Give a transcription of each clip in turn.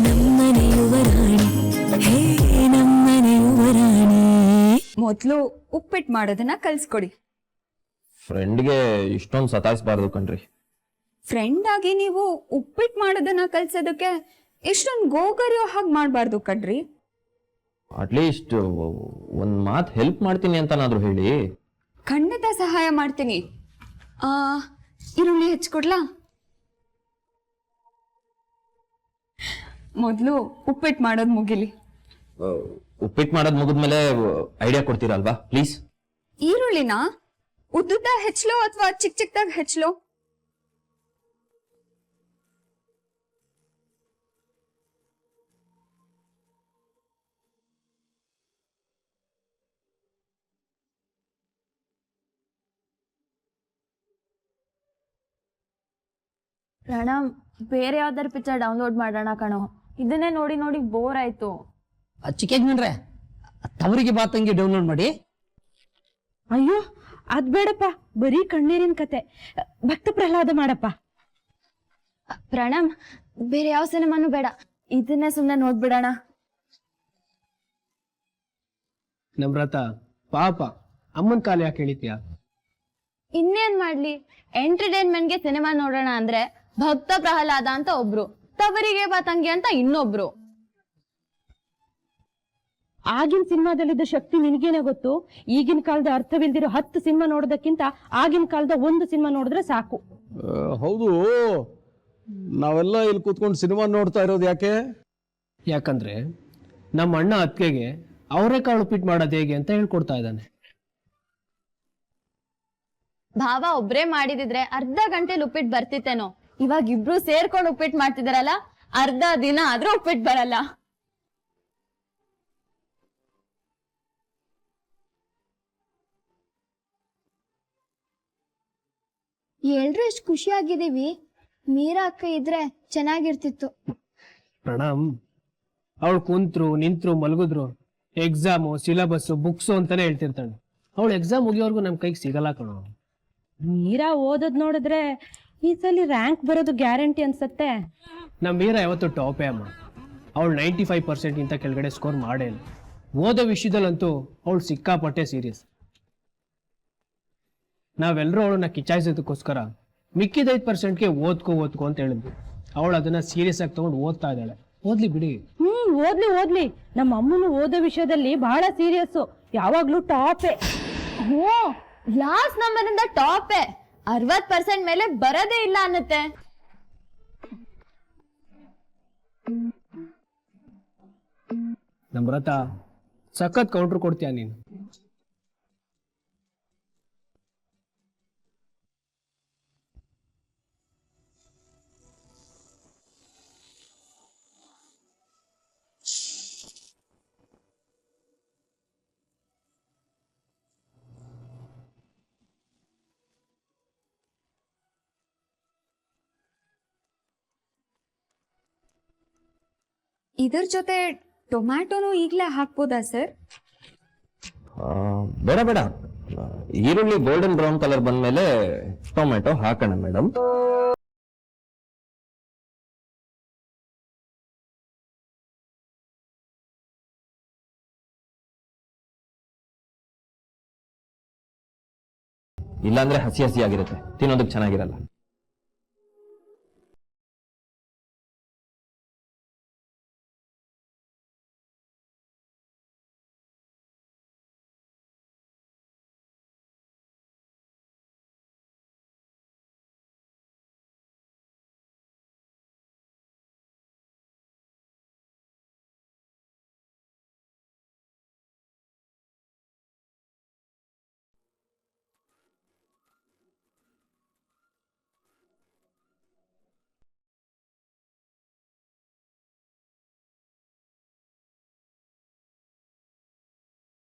ನಮ್ಮನೆ ಯುವರಾಣಿ ಹೇ ನಮ್ಮನೆ ಯುವರಾಣಿ. ಮೊದ್ಲು ಉಪ್ಪಿಟ್ಟು ಮಾಡೋದನ್ನ ಕಲ್ಸ್ಕೊಡಿ. ಫ್ರೆಂಡ್ಗೆ ಇಷ್ಟೊಂದು ಸತಾಯಿಸಬಾರ್ದು ಕಣ್ರಿ. ಫ್ರೆಂಡ್ ಆಗಿ ನೀವು ಉಪ್ಪಿಟ್ಟು ಮಾಡೋದನ್ನ ಕಲ್ಸೋದಕ್ಕೆ ಇಷ್ಟೊಂದು ಗೋಗರಿಯೋ ಹಾಗೆ ಮಾಡಬಾರ್ದು ಕಣ್ರಿ. ಅಟ್ಲೀಸ್ಟ್ ಒಂದ್ ಮಾತು ಹೆಲ್ಪ್ ಮಾಡ್ತೀನಿ ಅಂತನಾದ್ರೂ ಹೇಳಿ. ಖಂಡಿತ ಸಹಾಯ ಮಾಡ್ತೀನಿ. ಈರುಳ್ಳಿ ಹೆಚ್ಚಿಕೊಡ್ಲಾ? ಮೊದಲು ಉಪ್ಪಿಟ್ಟು ಮಾಡೋದು ಮುಗಿಲಿ. ಉಪ್ಪಿಟ್ಟು ಮಾಡೋದು ಮುಗಿದ್ಮೇಲೆ ಐಡಿಯಾ ಕೊಡ್ತೀರಲ್ವಾ ಪ್ಲೀಸ್? ಈರುಳ್ಳಿನ ಉದ್ದುದ್ದ ಹೆಚ್ಚಲೋ ಅಥವಾ ಚಿಕ್ಕ ಚಿಕ್ಕದಾಗ ಹೆಚ್ಚಲೋ? ಪ್ರಣಮ್, ಬೇರೆ ಯಾವ್ದಾರು ಪಿಕ್ಚರ್ ಡೌನ್ಲೋಡ್ ಮಾಡೋಣ ಕಣೋ. ಇದನ್ನೇ ನೋಡಿ ನೋಡಿ ಬೋರ್ ಆಯ್ತು. ಚಿಕ್ಕಜ್ಞನ್ರೆ ತವರಿಗೆ ಬಾತಂಗಿ ಡೌನ್ಲೋಡ್ ಮಾಡಿ. ಅಯ್ಯೋ ಅದ್ ಬೇಡಪ್ಪ, ಬರೀ ಕಣ್ಣೀರಿನ ಕತೆ. ಭಕ್ತ ಪ್ರಹ್ಲಾದ ಮಾಡಪ್ಪ. ಪ್ರಣಮ್, ಬೇರೆ ಯಾವ ಸಿನಿಮಾನು ಬೇಡ, ಇದನ್ನೇ ಸುಮ್ಮನೆ ನೋಡ್ಬಿಡೋಣ. ನಮ್ರತ ಪಾಪ ಅಮ್ಮನ್ ಕಾಲ ಯಾಕೆ ಹೇಳಿದ್ಯಾ? ಇನ್ನೇನ್ ಮಾಡ್ಲಿ, ಎಂಟರ್ಟೈನ್ಮೆಂಟ್ಗೆ ಸಿನಿಮಾ ನೋಡೋಣ ಅಂದ್ರೆ ಭಕ್ತ ಪ್ರಹ್ಲಾದ ಅಂತ ಒಬ್ರು, ತವರಿಗೆ ಬಾತಂಗಿ ಅಂತ ಇನ್ನೊಬ್ರು. ಆಗಿನ ಸಿನಿಮಾದಲ್ಲಿದ್ದ ಶಕ್ತಿ ನಿನಗೇನೆ ಗೊತ್ತು. ಈಗಿನ ಕಾಲದ ಅರ್ಥವಿಲ್ದಿರೋ 10 ಸಿನಿಮಾ ನೋಡೋದಕ್ಕಿಂತ ಆಗಿನ ಕಾಲದ ಒಂದು ಸಿನಿಮಾ ನೋಡಿದ್ರೆ ಸಾಕು. ಹೌದು, ನಾವೆಲ್ಲ ಇಲ್ಲಿ ಕೂತ್ಕೊಂಡು ಸಿನಿಮಾ ನೋಡ್ತಾ ಇರೋದು ಯಾಕೆ? ಯಾಕಂದ್ರೆ ನಮ್ಮ ಅಣ್ಣ ಅತ್ತಿಗೆಗೆ ಅವರೇಕಾಳು ಉಪ್ಪಿಟ್ಟು ಮಾಡೋದು ಹೇಗೆ ಅಂತ ಹೇಳ್ಕೊಡ್ತಾ ಇದ್ದಾನೆ. ಭಾವ ಒಬ್ರೇ ಮಾಡಿದಿದ್ರೆ ಅರ್ಧ ಗಂಟೆಲಿ ಉಪ್ಪಿಟ್ಟು ಬರ್ತಿತ್ತೇನೋ. ಇವಾಗ ಇಬ್ರು ಸೇರ್ಕೊಂಡು ಉಪ್ಪಿಟ್ಟು ಮಾಡ್ತಿದಾರಲ್ಲ, ಅರ್ಧ ದಿನ ಆದ್ರೂ ಉಪ್ಪಿಟ್ಟು ಬರಲ್ಲ. ಎಲ್ರು ಎಷ್ಟು ಖುಷಿಯಾಗಿದ್ದೀವಿ. ಮೀರಾ ಅಕ್ಕ ಇದ್ರೆ ಚೆನ್ನಾಗಿರ್ತಿತ್ತು. ಪ್ರಣಮ್, ಅವಳು ಕುಂತ್ರು ನಿಂತ್ರು ಮಲಗಿದ್ರು ಎಕ್ಸಾಮು ಸಿಲೆಬಸ್ಸು ಬುಕ್ಸು ಅಂತಾನೆ ಹೇಳ್ತಿರ್ತಾಳೆ. ಅವಳು ಎಕ್ಸಾಮ್ ಮುಗಿಯೋವರೆಗೂ ನಮ್ ಕೈಗೆ ಸಿಗಲ್ಲ ಕಣೋ. ಮೀರಾ ಓದೋದ್ ನೋಡಿದ್ರೆ ಈ ಸಲ ರ್ಯಾಂಕ್ ಬರೋದು ಗ್ಯಾರಂಟಿ ಅನ್ಸತ್ತೆ. ನಮ್ಮ ಮೀರಾ ಯಾವತ್ತು ಟಾಪೇ ಅಮ್ಮ. ಅವಳು 95% ಇಂತ ಕೆಳಗಡೆ ಸ್ಕೋರ್ ಮಾಡೇ ಇಲ್ಲ. ಓದೋ ವಿಷಯದಲ್ಲಂತೂ ಅವಳು ಸಿಕ್ಕಾಪಟ್ಟೆ ಸೀರಿಯಸ್. ನಾವೆಲ್ಲರೂ ಅವಳನ್ನ ಕಿಚಾಯಿಸೋದಕ್ಕೋಸ್ಕರ ಮಿಕ್ಕಿದ 5%ಗೆ ಓದ್ಕೋ ಅಂತ ಹೇಳಿದ್ವಿ. ಅವಳು ಅದನ್ನ ಸೀರಿಯಸ್ ಆಗಿ ತಗೊಂಡು ಓದ್ತಾ ಇದ್ದಾಳೆ. ಓದ್ಲಿ ಬಿಡಿ. ಓದ್ಲಿ. ನಮ್ಮ ಅಮ್ಮನು ಓದೋ ವಿಷಯದಲ್ಲಿ ಬಹಳ ಸೀರಿಯಸ್, ಯಾವಾಗ್ಲೂ ಟಾಪೇ. ಲಾಸ್ಟ್ ನಂಬರ್ ಇಂದ ಟಾಪೇ. 60% ಮೇಲೆ ಬರದೇ ಇಲ್ಲ ಅನ್ನತ್ತೆ. ನಮ್ರತ ಸಖತ್ ಕೌಂಟರ್ ಕೊಡ್ತೀಯ ನೀನು. ಇದ್ರ ಜೊತೆ ಟೊಮ್ಯಾಟೊನು ಈಗಲೇ ಹಾಕ್ಬೋದಾ ಸರ್? ಬೇಡ ಬೇಡ, ಈರುಳ್ಳಿ ಗೋಲ್ಡನ್ ಬ್ರೌನ್ ಕಲರ್ ಬಂದ್ಮೇಲೆ ಟೊಮೆಟೊ ಹಾಕೋಣ ಮೇಡಮ್. ಇಲ್ಲಾಂದ್ರೆ ಹಸಿ ಹಸಿ ಆಗಿರುತ್ತೆ, ತಿನ್ನೋದಕ್ಕೆ ಚೆನ್ನಾಗಿರಲ್ಲ.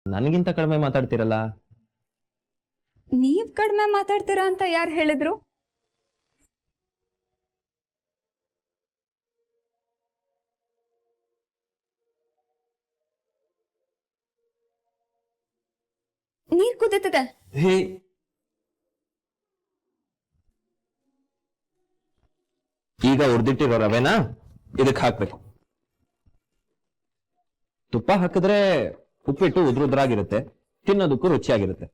ನನಗಿಂತ ಕಡಿಮೆ ಮಾತಾಡ್ತಿರಲ್ಲ. ನೀವ್ ಕಡಿಮೆ ಮಾತಾಡ್ತೀರಾ ಅಂತ ಯಾರು ಹೇಳಿದ್ರು? ನೀರ್ ಕುದೀತದೆ. ಈಗ ಹುರಿದಿಟ್ಟಿರೋ ರವೆನ ಇದಕ್ಕೆ ಹಾಕ್ಬೇಕು. ತುಪ್ಪ ಹಾಕಿದ್ರೆ ಉಪ್ಪಿಟ್ಟು ಉದ್ರುದ್ರಾಗಿರುತ್ತೆ, ತಿನ್ನೋದಕ್ಕೂ ರುಚಿಯಾಗಿರುತ್ತೆ.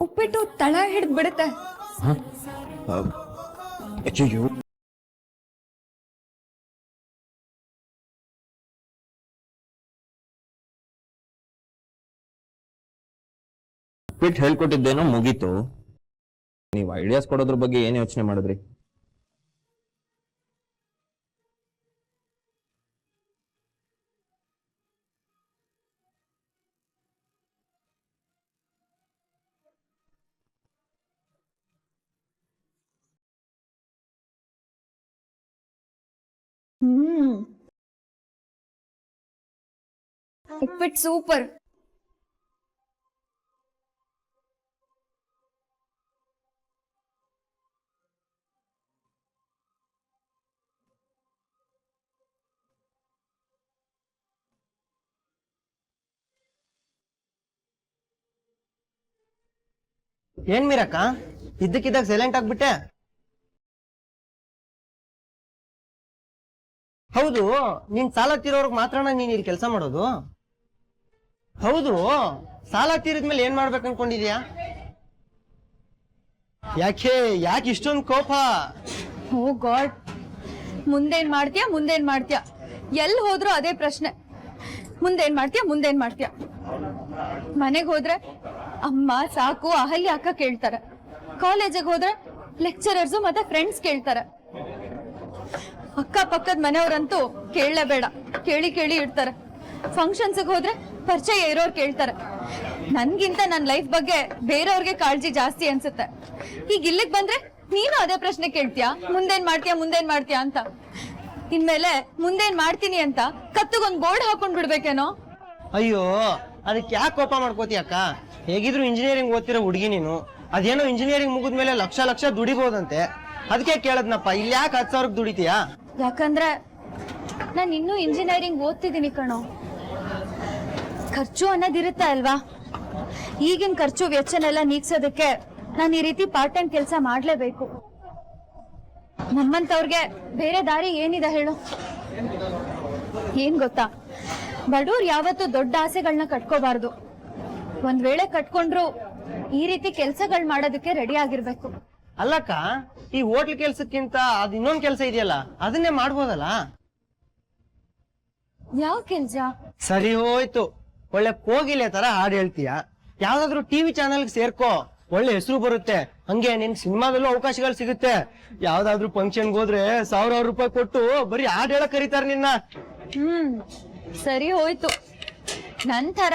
ಉಪ್ಪಿಟ್ಟು ತಳ ಹಿಡ್ದು ಬಿಡುತ್ತೆ. ಅಯ್ಯೋ, ಉಪ್ಪಿಟ್ಟು ಹೇಳ್ಕೊಟ್ಟಿದ್ದೇನೋ ಮುಗೀತು. ನೀವು ಐಡಿಯಾಸ್ ಕೊಡೋದ್ರ ಬಗ್ಗೆ ಏನ್ ಯೋಚನೆ ಮಾಡಿದ್ರಿ? ಉಪ್ಪಿಟ್ಟು ಸೂಪರ್. ಏನ್ ಮೀರಕ್ಕ ಇದ್ದಕ್ಕಿದ್ದಾಗ ಸೈಲೆಂಟ್ ಆಗ್ಬಿಟ್ಟೆ? ಹೌದು, ನೀನ್ ಸಾಲ ತೀರೋರ್ಗ್ ಮಾತ್ರನ ನೀನ್ ಇಲ್ಲಿ ಕೆಲಸ ಮಾಡೋದು? ಹೌದು, ಸಾಲ ತೀರಿದ್ಮೇಲೆ ಏನ್ ಮಾಡ್ಬೇಕು ಅನ್ಕೊಂಡಿದ್ಯಾ? ಯಾಕೆ ಇಷ್ಟೊಂದು ಕೋಪ? ಓ ಗಾಡ್, ಮುಂದೇನ್ ಮಾಡ್ತೀಯಾ? ಎಲ್ಲಿ ಹೋದ್ರು ಅದೇ ಪ್ರಶ್ನೆ, ಮುಂದೇನ್ ಮಾಡ್ತೀಯಾ? ಮನೆಗೆ ಹೋದ್ರೆ ಅಮ್ಮ ಸಾಕು ಅಹಲ್ಯ ಅಕ್ಕ ಕೇಳ್ತಾರೆ, ಕಾಲೇಜಿಗೆ ಹೋದ್ರೆ ಲೆಕ್ಚರರ್ಸು ಮತ್ತೆ ಫ್ರೆಂಡ್ಸ್ ಕೇಳ್ತಾರೆ, ಅಕ್ಕ ಪಕ್ಕದ ಮನೆಯವ್ರಂತೂ ಕೇಳಲೇಬೇಡ, ಕೇಳಿ ಇಡ್ತಾರೆ. ಫಂಕ್ಷನ್ಸ್ಗೆ ಹೋದ್ರೆ ಪರಿಚಯ ಇರೋರು ಕೇಳ್ತಾರೆ. ನನ್ಗಿಂತ ನನ್ನ ಲೈಫ್ ಬಗ್ಗೆ ಬೇರೆಯವ್ರಿಗೆ ಕಾಳಜಿ ಜಾಸ್ತಿ ಅನ್ಸುತ್ತೆ. ಈಗ ಇಲ್ಲಿಗೆ ಬಂದ್ರೆ ನೀನು ಅದೇ ಪ್ರಶ್ನೆ ಕೇಳ್ತೀಯಾ, ಮುಂದೇನ್ ಮಾಡ್ತೀಯಾ ಅಂತ. ಇನ್ಮೇಲೆ ಮುಂದೇನ್ ಮಾಡ್ತೀನಿ ಅಂತ ಕತ್ತಗೊಂದ್ ಬೋರ್ಡ್ ಹಾಕೊಂಡ್ ಬಿಡ್ಬೇಕೇನೋ? ಅಯ್ಯೋ, ಅದಕ್ಕೆ ಯಾಕೆ ಕೋಪ ಮಾಡ್ಕೋತೀಯಕ್ಕ? ಹೇಗಿದ್ರು ಇಂಜಿನಿಯರಿಂಗ್ ಓದ್ತಿರೋ ಹುಡುಗಿ ನೀನು. ಅದೇನೋ ಇಂಜಿನಿಯರಿಂಗ್ ಮುಗಿದ್ಮೇಲೆ ಲಕ್ಷ ದುಡಿಬಹುದಂತೆ, ಅದಕ್ಕೆ ಕೇಳದ್ನಪ್ಪ. ಇಲ್ಲಿ ಯಾಕೆ 10,000 ದುಡಿತೀಯಾ? ಯಾಕಂದ್ರೆ ನಾನು ಇನ್ನೂ ಇಂಜಿನಿಯರಿಂಗ್ ಓದ್ತಿದ್ದೀನಿ ಕಣೋ. ಖರ್ಚು ಅನ್ನೋದಿರುತ್ತೆ ಅಲ್ವಾ? ಈಗಿನ ಖರ್ಚು ವೆಚ್ಚನೆಲ್ಲ ನೀಗ್ಸೋದಕ್ಕೆ ನಾನು ಈ ರೀತಿ ಪಾರ್ಟ್ ಟೈಮ್ ಕೆಲಸ ಮಾಡ್ಲೇಬೇಕು. ನಮ್ಮಂತವ್ರಿಗೆ ಬೇರೆ ದಾರಿ ಏನಿದೆ ಹೇಳು? ಏನ್ ಗೊತ್ತಾ, ಬಡವ್ರು ಯಾವತ್ತೂ ದೊಡ್ಡ ಆಸೆಗಳನ್ನ ಕಟ್ಕೋಬಾರ್ದು. ಒಂದ್ ವೇಳೆ ಕಟ್ಕೊಂಡ್ರು ಈ ರೀತಿ ಕೆಲ್ಸಗಳು ಮಾಡೋದಕ್ಕೆ ರೆಡಿ ಆಗಿರ್ಬೇಕು. ಅಲ್ಲಕ್ಕ, ಈ ಹೋಟ್ಲ್ ಕೆಲ್ಸಕ್ಕಿಂತ ಅದ್ ಇನ್ನೊಂದ್ ಕೆಲ್ಸ ಇದೆಯಲ್ಲ, ಅದನ್ನೇ ಮಾಡ್ಬೋದಲ್ಲ? ಯಾವ ಕೆಲ್ಸ? ಸರಿ ಹೋಯ್ತು, ಒಳ್ಳೆ ಕೋಗಿಲೆ ತರ ಹಾಡು ಹೇಳ್ತೀಯ. ಯಾವ್ದಾದ್ರು ಟಿವಿ ಚಾನೆಲ್ಗೆ ಸೇರ್ಕೋ, ಒಳ್ಳೆ ಹೆಸರು ಬರುತ್ತೆ. ಹಂಗೆ ನಿನ್ ಸಿನಿಮಾದಲ್ಲೂ ಅವಕಾಶಗಳು ಸಿಗುತ್ತೆ. ಯಾವ್ದಾದ್ರು ಫಂಕ್ಷನ್ಗೆ ಹೋದ್ರೆ 1,000 ರೂಪಾಯಿ ಕೊಟ್ಟು ಬರೀ ಹಾಡು ಹೇಳಕ್ ಕರೀತಾರೆ ನಿನ್ನ. ಸರಿ ಹೋಯ್ತು. ನನ್ ತರ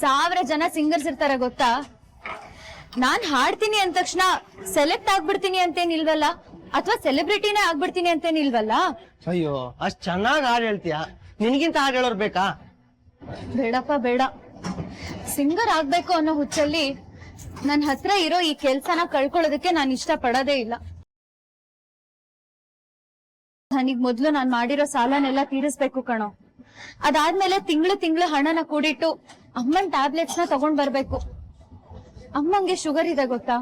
1000 ಜನ ಸಿಂಗರ್ಸ್ ಇರ್ತಾರೆ ಗೊತ್ತಾ? ನಾನ್ ಹಾಡ್ತೀನಿ ಅಂದ ತಕ್ಷಣ ಸೆಲೆಕ್ಟ್ ಆಗ್ಬಿಡ್ತೀನಿ ಅಂತೇನಿಲ್ವಲ್ಲ, ಅಥವಾ ಸೆಲೆಬ್ರಿಟಿನೇ ಆಗ್ಬಿಡ್ತೀನಿ ಅಂತೇನಿಲ್ವಲ್ಲ. ಅಯ್ಯೋ, ಅಷ್ಟ್ ಚೆನ್ನಾಗ್ ಹಾಡು ಹೇಳ್ತೀಯ, ನಿನ್ಗಿಂತ ಹಾಡು ಹೇಳೋರ್ ಬೇಕಾ? ಬೇಡಪ್ಪ ಬೇಡ. ಸಿಂಗರ್ ಆಗ್ಬೇಕು ಅನ್ನೋ ಹುಚ್ಚಲ್ಲಿ ನನ್ ಹತ್ರ ಇರೋ ಈ ಕೆಲ್ಸನ ಕಳ್ಕೊಳ್ಳೋದಕ್ಕೆ ನಾನು ಇಷ್ಟ ಪಡೋದೇ ಇಲ್ಲ. ನನಗ್ ಮೊದ್ಲು ನಾನ್ ಮಾಡಿರೋ ಸಾಲನೆಲ್ಲ ತೀರಿಸ್ಬೇಕು ಕಣೋ. ಅದಾದ್ಮೇಲೆ ತಿಂಗಳು ಹಣನ ಕೂಡಿಟ್ಟು ಅಮ್ಮನ್ ಟ್ಯಾಬ್ಲೆಟ್ಸ್ ನ ತಗೊಂಡ್ ಬರ್ಬೇಕು. ಅಮ್ಮಂಗೆ ಶುಗರ್ ಇದೆ ಗೊತ್ತಾ?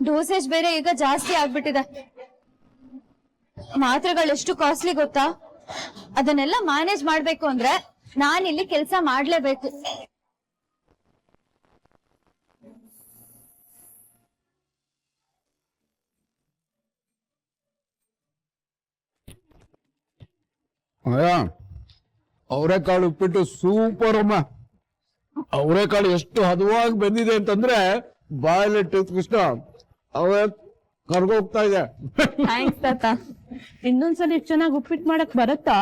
ಡೋಸೇಜ್ ಬೇರೆ ಈಗ ಜಾಸ್ತಿ ಆಗ್ಬಿಟ್ಟಿದೆ. ಮಾತ್ರೆಗಳೆಷ್ಟು ಕಾಸ್ಟ್ಲಿ ಗೊತ್ತಾ? ಅದನ್ನೆಲ್ಲ ಮ್ಯಾನೇಜ್ ಮಾಡ್ಬೇಕು ಅಂದ್ರೆ ನಾನಿಲ್ಲಿ ಕೆಲ್ಸ ಮಾಡ್ಲೇಬೇಕು. ಅವರೆಕಾಳು ಉಪ್ಪಿಟ್ಟು ಸೂಪರ್ ಅಮ್ಮ. ಅವರೆಕಾಳು ಎಷ್ಟು ಹದವಾಗಿ ಬೆಂದಿದೆ ಅಂತಂದ್ರೆ ಬಾಯಲ್ಲಿಟ್ಟು ಕೃಷ್ಣ ಅವೇ ಕರ್ಗೋಗ್ತಾ ಇದೆ. ಥ್ಯಾಂಕ್ಸ್ ತಾತ. ಇನ್ನೊಂದ್ಸಲ ಇಷ್ಟು ಚೆನ್ನಾಗಿ ಉಪ್ಪಿಟ್ಟು ಮಾಡಕ್ ಬರುತ್ತಾ?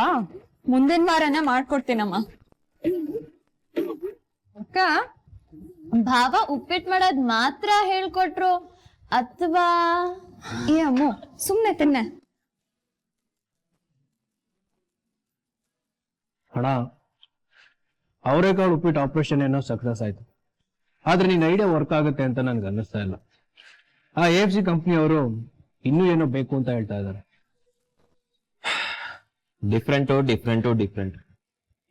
ಮುಂದಿನ ವಾರನೇ ಮಾಡ್ಕೊಡ್ತೀನಮ್ಮ. ಅಕ್ಕ, ಭಾವ ಉಪ್ಪಿಟ್ಟು ಮಾಡೋದ್ ಮಾತ್ರ ಹೇಳ್ಕೊಟ್ರು ಅಥವಾ? ಏ ಅಮ್ಮು, ಸುಮ್ನೆ ತಿನ್ನೆ. ಅಣ್ಣ, ಅವರೆಕಾಳು ಉಪ್ಪಿಟ್ಟು ಆಪರೇಷನ್ ಏನೋ ಸಕ್ಸಸ್ ಆಯ್ತು, ಆದ್ರೆ ನಿನ್ ಐಡಿಯಾ ವರ್ಕ್ ಆಗುತ್ತೆ ಅಂತ ನನ್ಗೆ ಅನ್ನಿಸ್ತಾ ಇಲ್ಲ. ಆ AFC ಕಂಪ್ನಿ ಅವರು ಇನ್ನೂ ಏನೋ ಬೇಕು ಅಂತ ಹೇಳ್ತಾ ಇದ್ದಾರೆ. ಡಿಫ್ರೆಂಟ್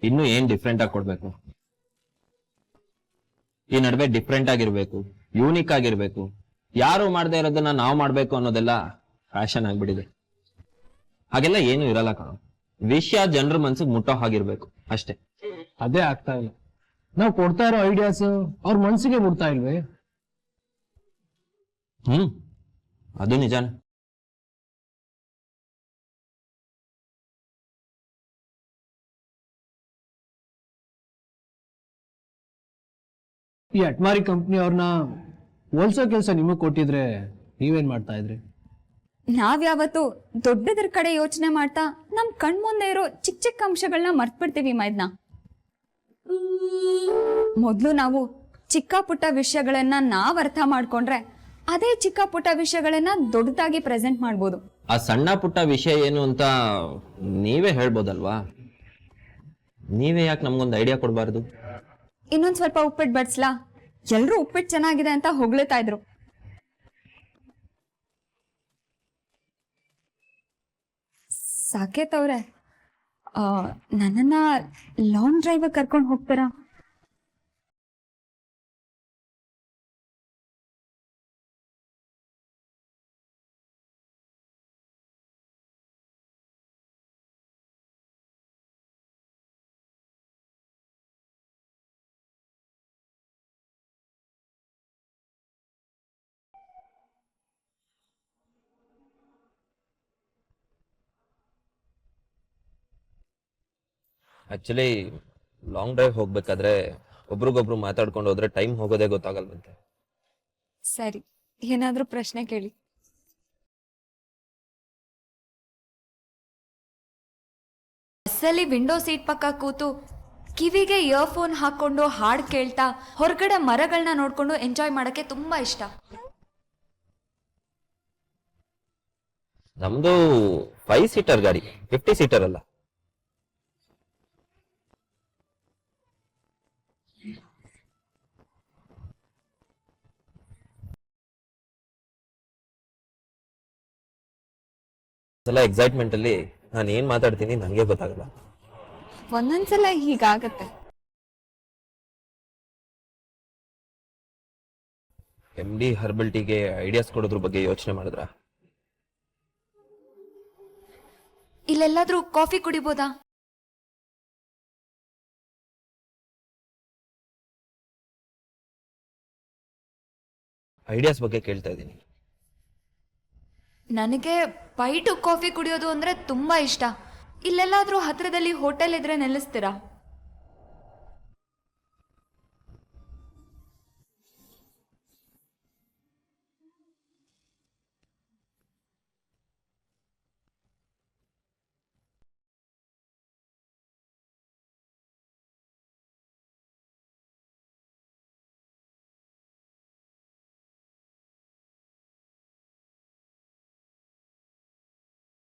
ಇನ್ನು ಏನ್ ಡಿಫ್ರೆಂಟ್ ಆಗಿ ಕೊಡ್ಬೇಕು? ಈ ನಡುವೆ ಡಿಫ್ರೆಂಟ್ ಆಗಿರ್ಬೇಕು, ಯೂನಿಕ್ ಆಗಿರ್ಬೇಕು, ಯಾರು ಮಾಡದೇ ಇರೋದನ್ನ ನಾವು ಮಾಡ್ಬೇಕು ಅನ್ನೋದೆಲ್ಲ ಫ್ಯಾಷನ್ ಆಗ್ಬಿಟ್ಟಿದೆ. ಹಾಗೆಲ್ಲ ಏನು ಇರಲ್ಲ ಕಣೋ. ವಿಷಯ ಜನರ ಮನ್ಸಿಗೆ ಮುಟ್ಟೋ ಹಾಗಿರ್ಬೇಕು ಅಷ್ಟೇ. ಅದೇ ಆಗ್ತಾ ಇಲ್ಲ. ನಾವು ಕೊಡ್ತಾ ಇರೋ ಐಡಿಯಾಸ್ ಅವ್ರ ಮನ್ಸಿಗೆ ಮುಟ್ತಾ ಇಲ್ವೇ? ಅದು ನಿಜಾನೇ. ಈ ಅಟ್ಮಾರಿ ಕಂಪ್ನಿ ಅವ್ರನ್ನ ಹೋಲ್ಸೋ ಕೆಲಸ ನಿಮಗ್ ಕೊಟ್ಟಿದ್ರೆ ನೀವೇನ್ ಮಾಡ್ತಾ ಇದ್ರಿ? ನಾವ್ಯಾವತ್ತು ದೊಡ್ಡದ್ರ ಕಡೆ ಯೋಚನೆ ಮಾಡ್ತಾ ನಮ್ ಕಣ್ಮುಂದೆ ಇರೋ ಚಿಕ್ಕ ಚಿಕ್ಕ ಅಂಶಗಳನ್ನ ಮರ್ತ್ಬಿಡ್ತೀವಿ ಮೈದ್ನ. ಮೊದ್ಲು ನಾವು ಚಿಕ್ಕ ಪುಟ್ಟ ವಿಷಯಗಳನ್ನ ನಾವ್ ಅರ್ಥ ಮಾಡ್ಕೊಂಡ್ರೆ ಅದೇ ಚಿಕ್ಕ ಪುಟ್ಟ ವಿಷಯಗಳನ್ನ ದೊಡ್ಡದಾಗಿ ಪ್ರೆಸೆಂಟ್ ಮಾಡ್ಬೋದು. ಆ ಸಣ್ಣ ಪುಟ್ಟ ವಿಷಯ ಏನು ಅಂತ ನೀವೇ ಹೇಳ್ಬೋದಲ್ವಾ? ನೀವೇ ಯಾಕೆ ನಮ್ಗೊಂದು ಐಡಿಯಾ ಕೊಡಬಾರ್ದು? ಇನ್ನೊಂದ್ ಸ್ವಲ್ಪ ಉಪ್ಪಿಟ್ಟು ಬಡ್ಸ್ಲಾ? ಎಲ್ರೂ ಉಪ್ಪಿಟ್ಟು ಚೆನ್ನಾಗಿದೆ ಅಂತ ಹೊಗಳ್ತಾ ಇದ್ರು. ಸಾಕೇತ್ ಅವ್ರೆ, ನನ್ನನ್ನ ಲಾಂಗ್ ಡ್ರೈವ್ ಕರ್ಕೊಂಡು ಹೋಗ್ತಾರಾ? ಆಕ್ಚುಲಿ ಲಾಂಗ್ ಡ್ರೈವ್ ಹೋಗ್ಬೇಕಾದ್ರೆ ಒಬ್ರಿಗೊಬ್ರು ಮಾತಾಡ್ಕೊಂಡು ಹೋದ್ರೆ ಟೈಮ್ ಹೋಗೋದೇ ಗೊತ್ತಾಗಲ್ವಂತೆ. ಸರಿ, ಏನಾದ್ರೂ ಪ್ರಶ್ನೆ ಕೇಳಿ. ಬಸ್ಸಲ್ಲಿ ವಿಂಡೋ ಸೀಟ್ ಪಕ್ಕ ಕೂತು ಕಿವಿಗೆ ಇಯರ್ಫೋನ್ ಹಾಕೊಂಡು ಹಾಡ್ ಕೇಳ್ತಾ ಹೊರಗಡೆ ಮರಗಳನ್ನ ನೋಡ್ಕೊಂಡು ಎಂಜಾಯ್ ಮಾಡಕ್ಕೆ ತುಂಬಾ ಇಷ್ಟ. ನಮ್ದು 5 ಸೀಟರ್ ಗಾಡಿ, 50 ಸೀಟರ್ ಅಲ್ಲ. ಎಕ್ಸೈಟ್ಮೆಂಟ್ ಅಲ್ಲಿ ನಾನು ಏನ್ ಮಾತಾಡ್ತೀನಿ ನನಗೆ ಗೊತ್ತಾಗಲ್ಲ. ಒಂದೊಂದ್ಸಲ ಹೀಗಾಗತ್ತೆ. MD ಹರ್ಬಲ್ ಟೀಗೆ ಐಡಿಯಾಸ್ ಕೊಡೋದ್ರ ಬಗ್ಗೆ ಯೋಚನೆ ಮಾಡಿದ್ರ? ಇಲ್ಲೆಲ್ಲಾದ್ರೂ ಕಾಫಿ ಕುಡಿಬೋದಾ? ಐಡಿಯಾಸ್ ಬಗ್ಗೆ ಕೇಳ್ತಾ ಇದ್ದೀನಿ. ನನಗೆ ಬೈಟು ಕಾಫಿ ಕುಡಿಯೋದು ಅಂದ್ರೆ ತುಂಬಾ ಇಷ್ಟ. ಇಲ್ಲೆಲ್ಲಾದ್ರೂ ಹತ್ರದಲ್ಲಿ ಹೋಟೆಲ್ ಇದ್ರೆ ನಿಲ್ಲಿಸ್ತೀರಾ?